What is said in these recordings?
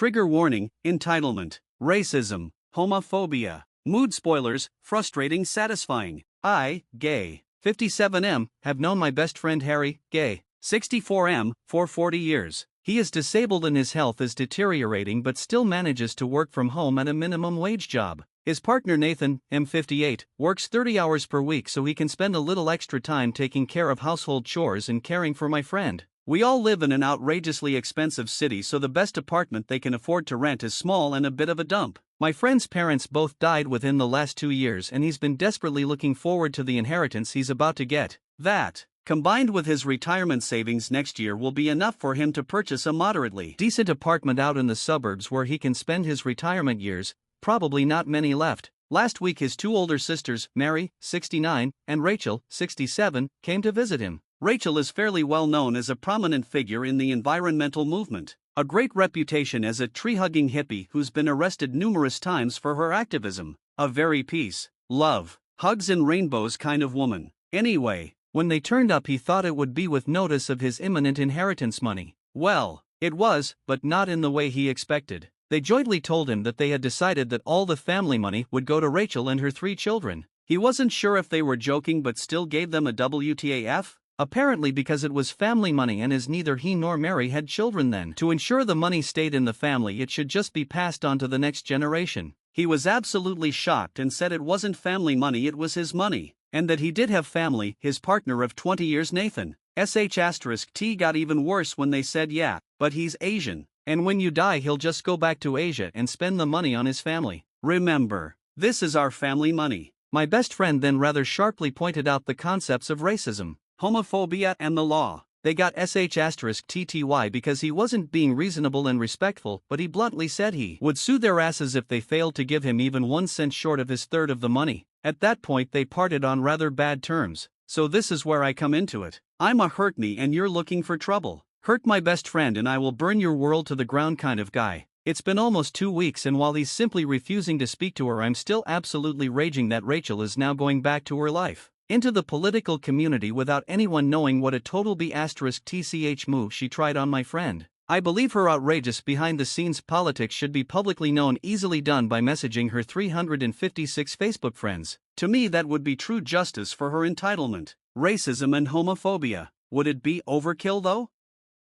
Trigger warning: entitlement, racism, homophobia. Mood spoilers: frustrating, satisfying. I, gay. 57M, have known my best friend Harry, gay. 64M, for 40 years. He is disabled and his health is deteriorating but still manages to work from home at a minimum wage job. His partner Nathan, M58, works 30 hours per week so he can spend a little extra time taking care of household chores and caring for my friend. We all live in an outrageously expensive city, so the best apartment they can afford to rent is small and a bit of a dump. My friend's parents both died within the last 2 years and he's been desperately looking forward to the inheritance he's about to get. That, combined with his retirement savings next year, will be enough for him to purchase a moderately decent apartment out in the suburbs where he can spend his retirement years. Probably not many left. Last week his two older sisters, Mary, 69, and Rachel, 67, came to visit him. Rachel is fairly well known as a prominent figure in the environmental movement, a great reputation as a tree-hugging hippie who's been arrested numerous times for her activism. A very peace, love, hugs and rainbows kind of woman. Anyway, when they turned up he thought it would be with notice of his imminent inheritance money. Well, it was, but not in the way he expected. They jointly told him that they had decided that all the family money would go to Rachel and her 3 children. He wasn't sure if they were joking but still gave them a WTAF, apparently because it was family money and as neither he nor Mary had children then. To ensure the money stayed in the family, it should just be passed on to the next generation. He was absolutely shocked and said it wasn't family money, it was his money, and that he did have family. His partner of 20 years, Nathan, *T, got even worse when they said yeah, but he's Asian. And when you die he'll just go back to Asia and spend the money on his family. Remember, this is our family money. My best friend then rather sharply pointed out the concepts of racism, homophobia and the law. They got *TTY because he wasn't being reasonable and respectful, but he bluntly said he would sue their asses if they failed to give him even 1 cent short of his third of the money. At that point they parted on rather bad terms. So this is where I come into it. I'm a hurt me and you're looking for trouble. Hurt my best friend and I will burn your world to the ground kind of guy. It's been almost 2 weeks and while he's simply refusing to speak to her, I'm still absolutely raging that Rachel is now going back to her life, into the political community, without anyone knowing what a total B*TCH move she tried on my friend. I believe her outrageous behind-the-scenes politics should be publicly known, easily done by messaging her 356 Facebook friends. To me that would be true justice for her entitlement, racism and homophobia. Would it be overkill though?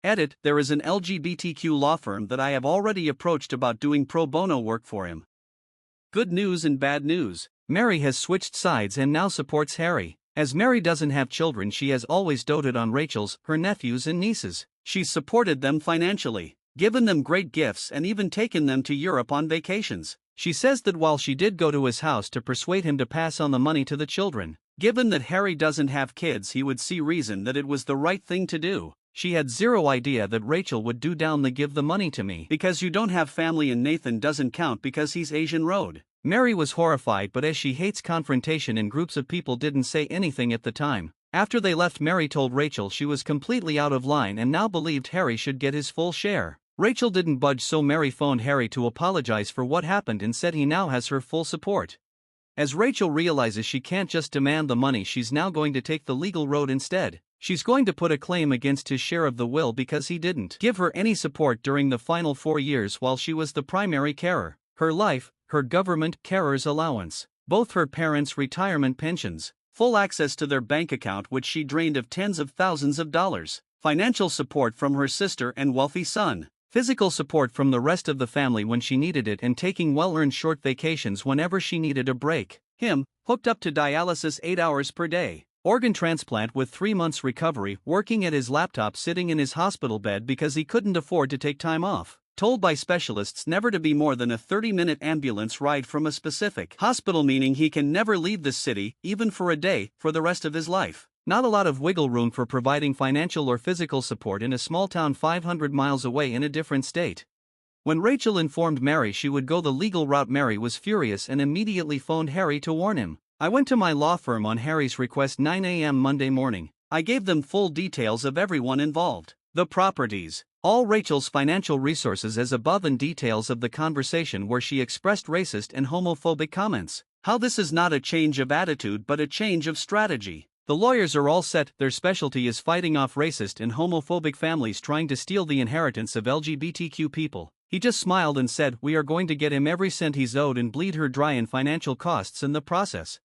Edit: there is an LGBTQ law firm that I have already approached about doing pro bono work for him. Good news and bad news. Mary has switched sides and now supports Harry. As Mary doesn't have children, she has always doted on Rachel's, her nephews and nieces. She's supported them financially, given them great gifts and even taken them to Europe on vacations. She says that while she did go to his house to persuade him to pass on the money to the children, given that Harry doesn't have kids he would see reason that it was the right thing to do. She had zero idea that Rachel would do down the give the money to me because you don't have family and Nathan doesn't count because he's Asian road. Mary was horrified, but as she hates confrontation in groups of people, didn't say anything at the time. After they left, Mary told Rachel she was completely out of line and now believed Harry should get his full share. Rachel didn't budge, so Mary phoned Harry to apologize for what happened and said he now has her full support. As Rachel realizes she can't just demand the money, she's now going to take the legal road instead. She's going to put a claim against his share of the will because he didn't give her any support during the final 4 years while she was the primary carer. Her life, her government carer's allowance, both her parents' retirement pensions, full access to their bank account which she drained of tens of thousands of dollars, financial support from her sister and wealthy son, physical support from the rest of the family when she needed it, and taking well-earned short vacations whenever she needed a break. Him, hooked up to dialysis 8 hours per day. Organ transplant with 3 months recovery, working at his laptop sitting in his hospital bed because he couldn't afford to take time off. Told by specialists never to be more than a 30-minute ambulance ride from a specific hospital, meaning he can never leave the city, even for a day, for the rest of his life. Not a lot of wiggle room for providing financial or physical support in a small town 500 miles away in a different state. When Rachel informed Mary she would go the legal route, Mary was furious and immediately phoned Harry to warn him. I went to my law firm on Harry's request 9 a.m. Monday morning. I gave them full details of everyone involved, the properties, all Rachel's financial resources as above, and details of the conversation where she expressed racist and homophobic comments. How this is not a change of attitude but a change of strategy. The lawyers are all set. Their specialty is fighting off racist and homophobic families trying to steal the inheritance of LGBTQ people. He just smiled and said, "We are going to get him every cent he's owed and bleed her dry in financial costs in the process."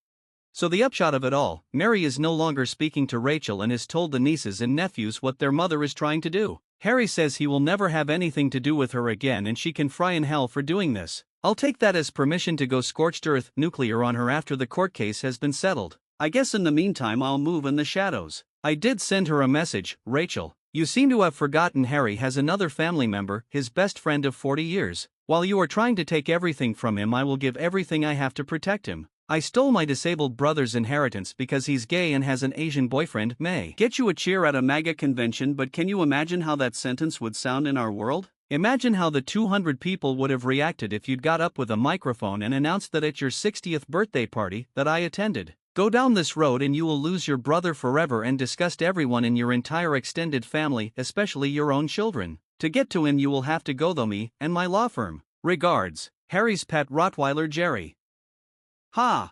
So the upshot of it all, Mary is no longer speaking to Rachel and has told the nieces and nephews what their mother is trying to do. Harry says he will never have anything to do with her again and she can fry in hell for doing this. I'll take that as permission to go scorched earth nuclear on her after the court case has been settled. I guess in the meantime I'll move in the shadows. I did send her a message, Rachel. You seem to have forgotten Harry has another family member, his best friend of 40 years. While you are trying to take everything from him, I will give everything I have to protect him. I stole my disabled brother's inheritance because he's gay and has an Asian boyfriend. May get you a cheer at a MAGA convention, but can you imagine how that sentence would sound in our world? Imagine how the 200 people would have reacted if you'd got up with a microphone and announced that at your 60th birthday party that I attended. Go down this road and you will lose your brother forever and disgust everyone in your entire extended family, especially your own children. To get to him you will have to go through me and my law firm. Regards, Harry's pet Rottweiler Jerry. Ha!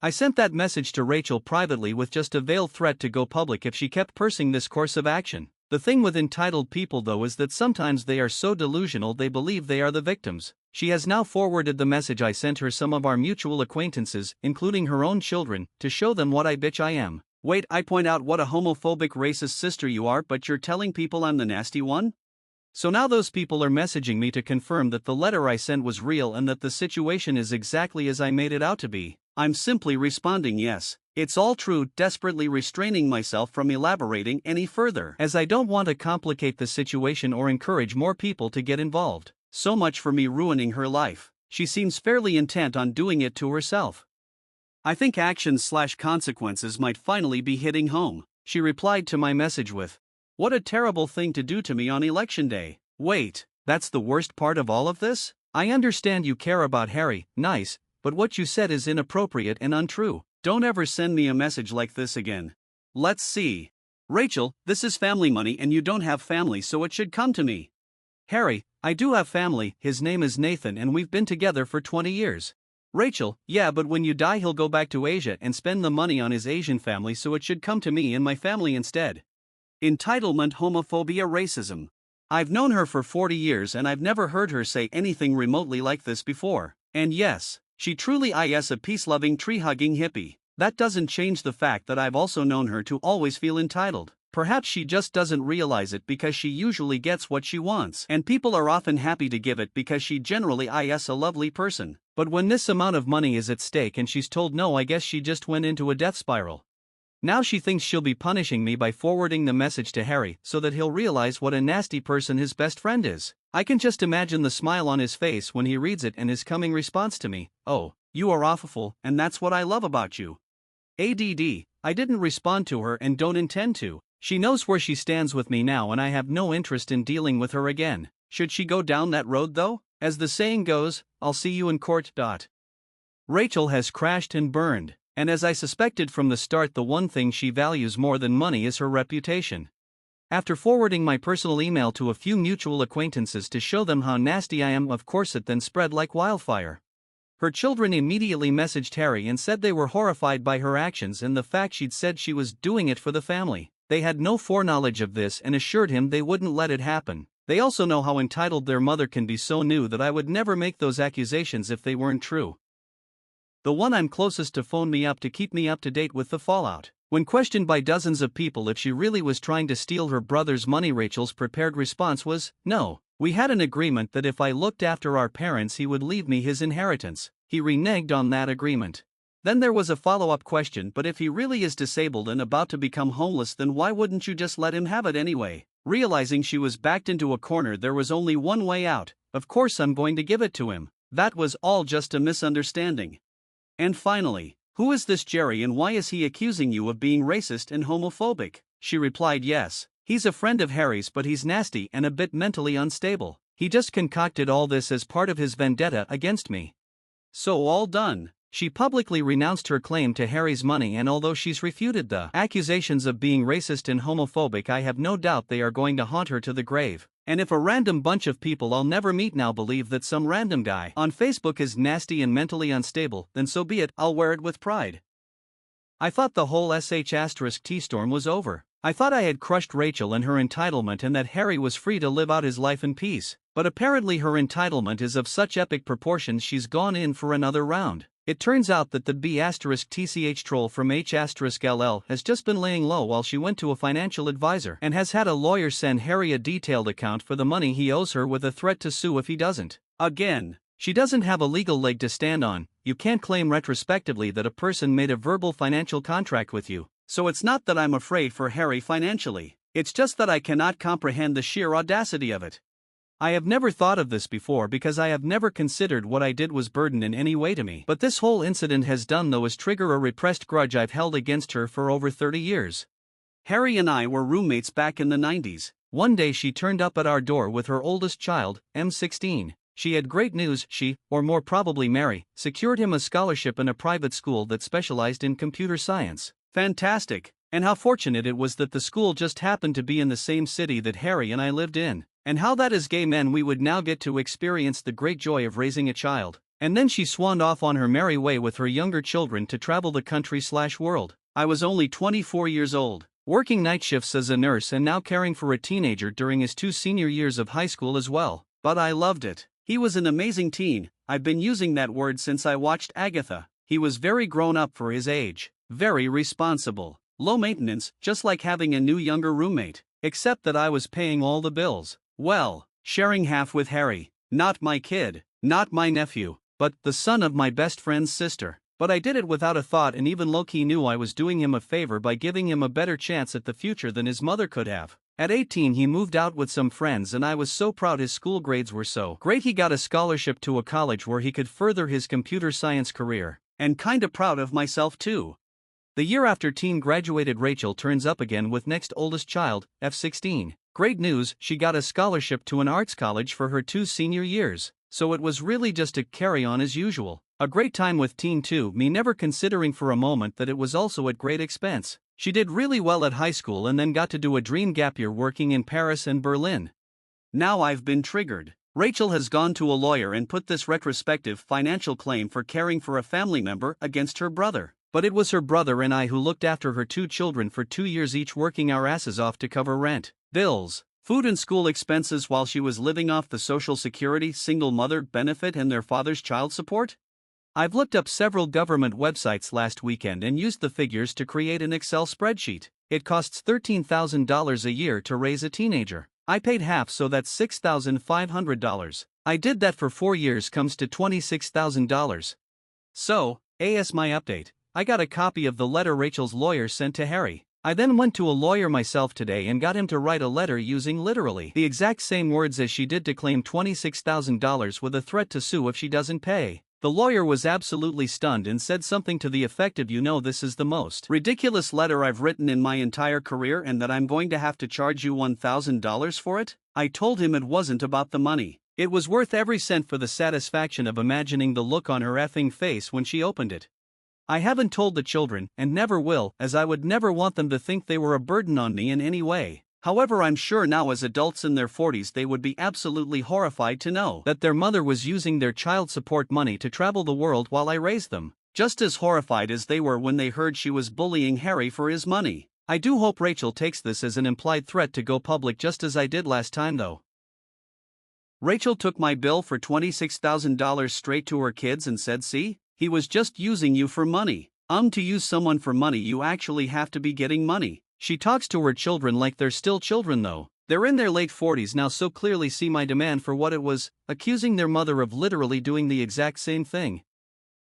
I sent that message to Rachel privately with just a veiled threat to go public if she kept pursing this course of action. The thing with entitled people though is that sometimes they are so delusional they believe they are the victims. She has now forwarded the message I sent her some of our mutual acquaintances, including her own children, to show them what a bitch I am. Wait, I point out what a homophobic racist sister you are, but you're telling people I'm the nasty one? So now those people are messaging me to confirm that the letter I sent was real and that the situation is exactly as I made it out to be. I'm simply responding yes, it's all true, desperately restraining myself from elaborating any further, as I don't want to complicate the situation or encourage more people to get involved. So much for me ruining her life. She seems fairly intent on doing it to herself. I think actions/consequences might finally be hitting home. She replied to my message with, "What a terrible thing to do to me on election day." Wait, that's the worst part of all of this? I understand you care about Harry, nice, but what you said is inappropriate and untrue. Don't ever send me a message like this again. Let's see. Rachel, this is family money and you don't have family, so it should come to me. Harry, I do have family, his name is Nathan and we've been together for 20 years. Rachel, yeah, but when you die he'll go back to Asia and spend the money on his Asian family, so it should come to me and my family instead. Entitlement, homophobia, racism. I've known her for 40 years and I've never heard her say anything remotely like this before. And yes, she truly is a peace-loving, tree-hugging hippie. That doesn't change the fact that I've also known her to always feel entitled. Perhaps she just doesn't realize it because she usually gets what she wants, and people are often happy to give it because she generally is a lovely person. But when this amount of money is at stake and she's told no, I guess she just went into a death spiral. Now she thinks she'll be punishing me by forwarding the message to Harry so that he'll realize what a nasty person his best friend is. I can just imagine the smile on his face when he reads it and his coming response to me, "Oh, you are awful, and that's what I love about you." I didn't respond to her and don't intend to. She knows where she stands with me now and I have no interest in dealing with her again. Should she go down that road though? As the saying goes, I'll see you in court. Rachel has crashed and burned. And as I suspected from the start, the one thing she values more than money is her reputation. After forwarding my personal email to a few mutual acquaintances to show them how nasty I am, of course it then spread like wildfire. Her children immediately messaged Harry and said they were horrified by her actions and the fact she'd said she was doing it for the family. They had no foreknowledge of this and assured him they wouldn't let it happen. They also know how entitled their mother can be, so knew that I would never make those accusations if they weren't true. The one I'm closest to phoned me up to keep me up to date with the fallout. When questioned by dozens of people if she really was trying to steal her brother's money, Rachel's prepared response was, "No, we had an agreement that if I looked after our parents he would leave me his inheritance." He reneged on that agreement. Then there was a follow-up question, "But if he really is disabled and about to become homeless, then why wouldn't you just let him have it anyway?" Realizing she was backed into a corner, there was only one way out. Of course I'm going to give it to him. That was all just a misunderstanding. And finally, who is this Jerry and why is he accusing you of being racist and homophobic? She replied, "Yes, he's a friend of Harry's, but he's nasty and a bit mentally unstable. He just concocted all this as part of his vendetta against me." So all done. She publicly renounced her claim to Harry's money, and although she's refuted the accusations of being racist and homophobic, I have no doubt they are going to haunt her to the grave. And if a random bunch of people I'll never meet now believe that some random guy on Facebook is nasty and mentally unstable, then so be it, I'll wear it with pride. I thought the whole *T storm was over. I thought I had crushed Rachel and her entitlement and that Harry was free to live out his life in peace. But apparently her entitlement is of such epic proportions she's gone in for another round. It turns out that the B*TCH troll from H*LL has just been laying low while she went to a financial advisor and has had a lawyer send Harry a detailed account for the money he owes her with a threat to sue if he doesn't. Again, she doesn't have a legal leg to stand on. You can't claim retrospectively that a person made a verbal financial contract with you. So it's not that I'm afraid for Harry financially. It's just that I cannot comprehend the sheer audacity of it. I have never thought of this before because I have never considered what I did was burden in any way to me. But this whole incident has done though is trigger a repressed grudge I've held against her for over 30 years. Harry and I were roommates back in the 90s. One day she turned up at our door with her oldest child, M16. She had great news. She, or more probably Mary, secured him a scholarship in a private school that specialized in computer science. Fantastic! And how fortunate it was that the school just happened to be in the same city that Harry and I lived in. And how that as gay men we would now get to experience the great joy of raising a child. And then she swanned off on her merry way with her younger children to travel the country/world. I was only 24 years old, working night shifts as a nurse and now caring for a teenager during his 2 senior years of high school as well. But I loved it. He was an amazing teen. I've been using that word since I watched Agatha. He was very grown up for his age, very responsible, low maintenance, just like having a new younger roommate, except that I was paying all the bills. Well, sharing half with Harry, not my kid, not my nephew, but the son of my best friend's sister. But I did it without a thought and even low-key knew I was doing him a favor by giving him a better chance at the future than his mother could have. At 18 he moved out with some friends and I was so proud his school grades were so great he got a scholarship to a college where he could further his computer science career. And kinda proud of myself too. The year after teen graduated Rachel turns up again with next oldest child, F16. Great news, she got a scholarship to an arts college for her 2 senior years, so it was really just a carry-on as usual. A great time with teen too, me never considering for a moment that it was also at great expense. She did really well at high school and then got to do a dream gap year working in Paris and Berlin. Now I've been triggered. Rachel has gone to a lawyer and put this retrospective financial claim for caring for a family member against her brother. But it was her brother and I who looked after her 2 children for 2 years each, working our asses off to cover rent, bills, food and school expenses while she was living off the Social Security single mother benefit and their father's child support. I've looked up several government websites last weekend and used the figures to create an Excel spreadsheet. It costs $13,000 a year to raise a teenager. I paid half, so that's $6,500. I did that for 4 years, comes to $26,000. So, as my update, I got a copy of the letter Rachel's lawyer sent to Harry. I then went to a lawyer myself today and got him to write a letter using literally the exact same words as she did to claim $26,000 with a threat to sue if she doesn't pay. The lawyer was absolutely stunned and said something to the effect of, "You know, this is the most ridiculous letter I've written in my entire career and that I'm going to have to charge you $1,000 for it?" I told him it wasn't about the money. It was worth every cent for the satisfaction of imagining the look on her effing face when she opened it. I haven't told the children, and never will, as I would never want them to think they were a burden on me in any way. However, I'm sure now as adults in their 40s they would be absolutely horrified to know that their mother was using their child support money to travel the world while I raised them. Just as horrified as they were when they heard she was bullying Harry for his money. I do hope Rachel takes this as an implied threat to go public just as I did last time though. Rachel took my bill for $26,000 straight to her kids and said, "See? He was just using you for money. To use someone for money you actually have to be getting money." She talks to her children like they're still children though. They're in their late 40s now, so clearly see my demand for what it was, accusing their mother of literally doing the exact same thing.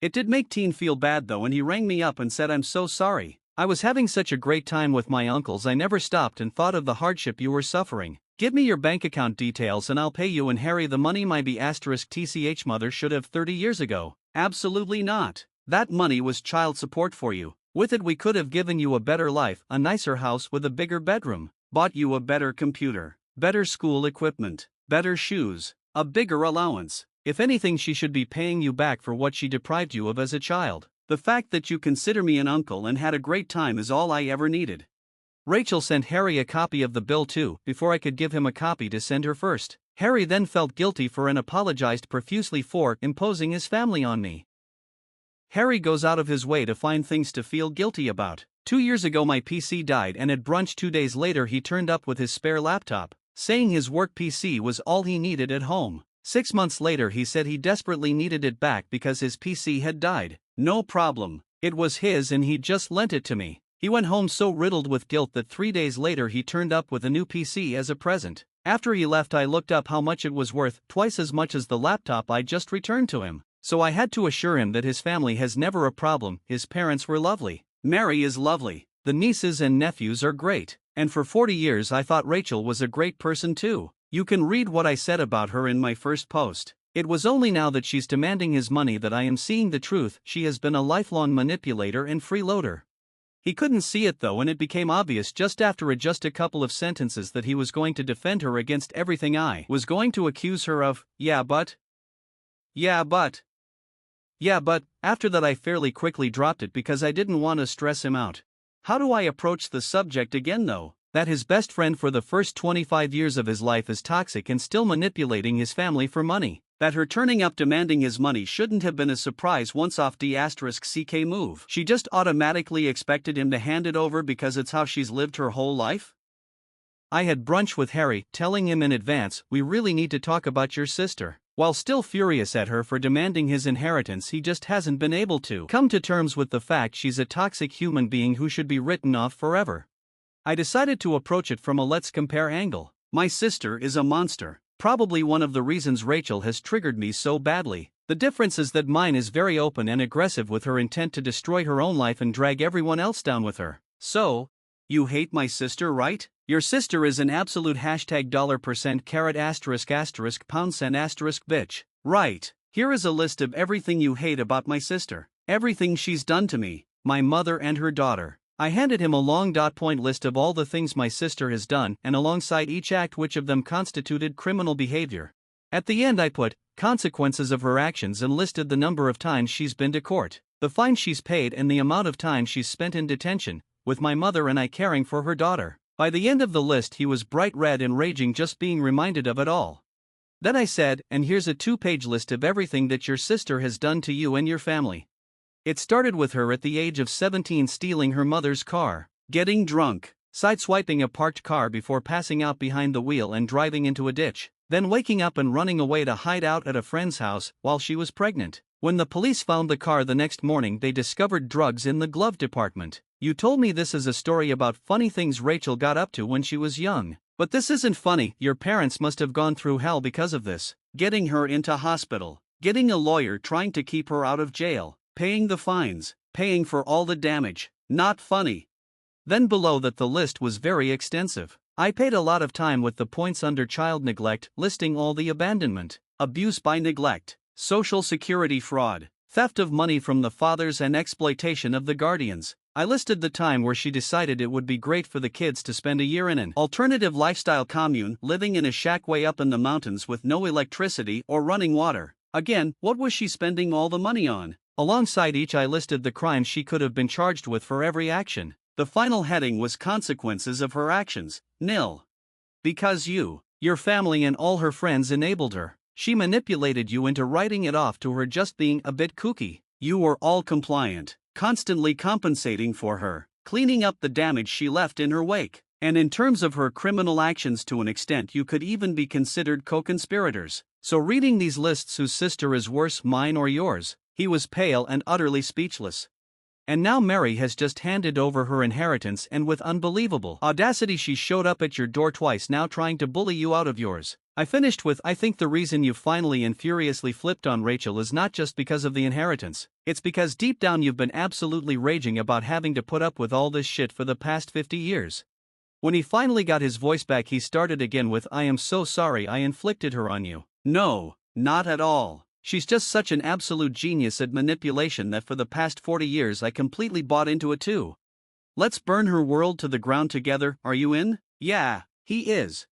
It did make teen feel bad though, and he rang me up and said, "I'm so sorry. I was having such a great time with my uncles I never stopped and thought of the hardship you were suffering. Give me your bank account details and I'll pay you and Harry the money my B*TCH mother should have 30 years ago." Absolutely not. That money was child support for you. With it we could have given you a better life, a nicer house with a bigger bedroom, bought you a better computer, better school equipment, better shoes, a bigger allowance. If anything, she should be paying you back for what she deprived you of as a child. The fact that you consider me an uncle and had a great time is all I ever needed. Rachel sent Harry a copy of the bill too, before I could give him a copy to send her first. Harry then felt guilty for and apologized profusely for imposing his family on me. Harry goes out of his way to find things to feel guilty about. 2 years ago my PC died and at brunch 2 days later he turned up with his spare laptop. saying his work PC was all he needed at home. 6 months later he said he desperately needed it back because his PC had died. No problem. It was his and he'd just lent it to me. He went home so riddled with guilt that 3 days later he turned up with a new PC as a present. After he left I looked up how much it was worth, twice as much as the laptop I just returned to him. So I had to assure him that his family has never a problem, his parents were lovely. Mary is lovely. The nieces and nephews are great. And for 40 years I thought Rachel was a great person too. You can read what I said about her in my first post. It was only now that she's demanding his money that I am seeing the truth. She has been a lifelong manipulator and freeloader. He couldn't see it though, and it became obvious just after just a couple of sentences that he was going to defend her against everything I was going to accuse her of. Yeah but, after that I fairly quickly dropped it because I didn't want to stress him out. How do I approach the subject again though? That his best friend for the first 25 years of his life is toxic and still manipulating his family for money. That her turning up demanding his money shouldn't have been a surprise once off *CK move. She just automatically expected him to hand it over because it's how she's lived her whole life? I had brunch with Harry, telling him in advance, we really need to talk about your sister. While still furious at her for demanding his inheritance, he just hasn't been able to come to terms with the fact she's a toxic human being who should be written off forever. I decided to approach it from a let's compare angle. My sister is a monster. Probably one of the reasons Rachel has triggered me so badly. The difference is that mine is very open and aggressive with her intent to destroy her own life and drag everyone else down with her. So, you hate my sister, right? Your sister is an absolute $% carat ** pound cent * bitch. Right. Here is a list of everything you hate about my sister. Everything she's done to me, my mother and her daughter. I handed him a long point list of all the things my sister has done, and alongside each act which of them constituted criminal behavior. At the end I put, consequences of her actions, and listed the number of times she's been to court, the fine she's paid and the amount of time she's spent in detention, with my mother and I caring for her daughter. By the end of the list he was bright red and raging just being reminded of it all. Then I said, and here's a 2-page list of everything that your sister has done to you and your family. It started with her at the age of 17 stealing her mother's car, getting drunk, sideswiping a parked car before passing out behind the wheel and driving into a ditch, then waking up and running away to hide out at a friend's house while she was pregnant. When the police found the car the next morning, they discovered drugs in the glove department. You told me this is a story about funny things Rachel got up to when she was young. But this isn't funny. Your parents must have gone through hell because of this. Getting her into hospital, getting a lawyer trying to keep her out of jail, paying the fines, paying for all the damage. Not funny. Then below that the list was very extensive. I paid a lot of time with the points under child neglect, listing all the abandonment, abuse by neglect, social security fraud, theft of money from the fathers and exploitation of the guardians. I listed the time where she decided it would be great for the kids to spend a year in an alternative lifestyle commune, living in a shack way up in the mountains with no electricity or running water. Again, what was she spending all the money on? Alongside each I listed the crimes she could have been charged with for every action. The final heading was consequences of her actions, nil. Because you, your family and all her friends enabled her. She manipulated you into writing it off to her just being a bit kooky. You were all compliant, constantly compensating for her, cleaning up the damage she left in her wake. And in terms of her criminal actions, to an extent you could even be considered co-conspirators. So reading these lists, whose sister is worse, mine or yours? He was pale and utterly speechless. And now Mary has just handed over her inheritance, and with unbelievable audacity she showed up at your door twice now trying to bully you out of yours. I finished with, I think the reason you finally and furiously flipped on Rachel is not just because of the inheritance. It's because deep down you've been absolutely raging about having to put up with all this shit for the past 50 years. When he finally got his voice back, he started again with, I am so sorry I inflicted her on you. No, not at all. She's just such an absolute genius at manipulation that for the past 40 years I completely bought into it too. Let's burn her world to the ground together, are you in? Yeah, he is.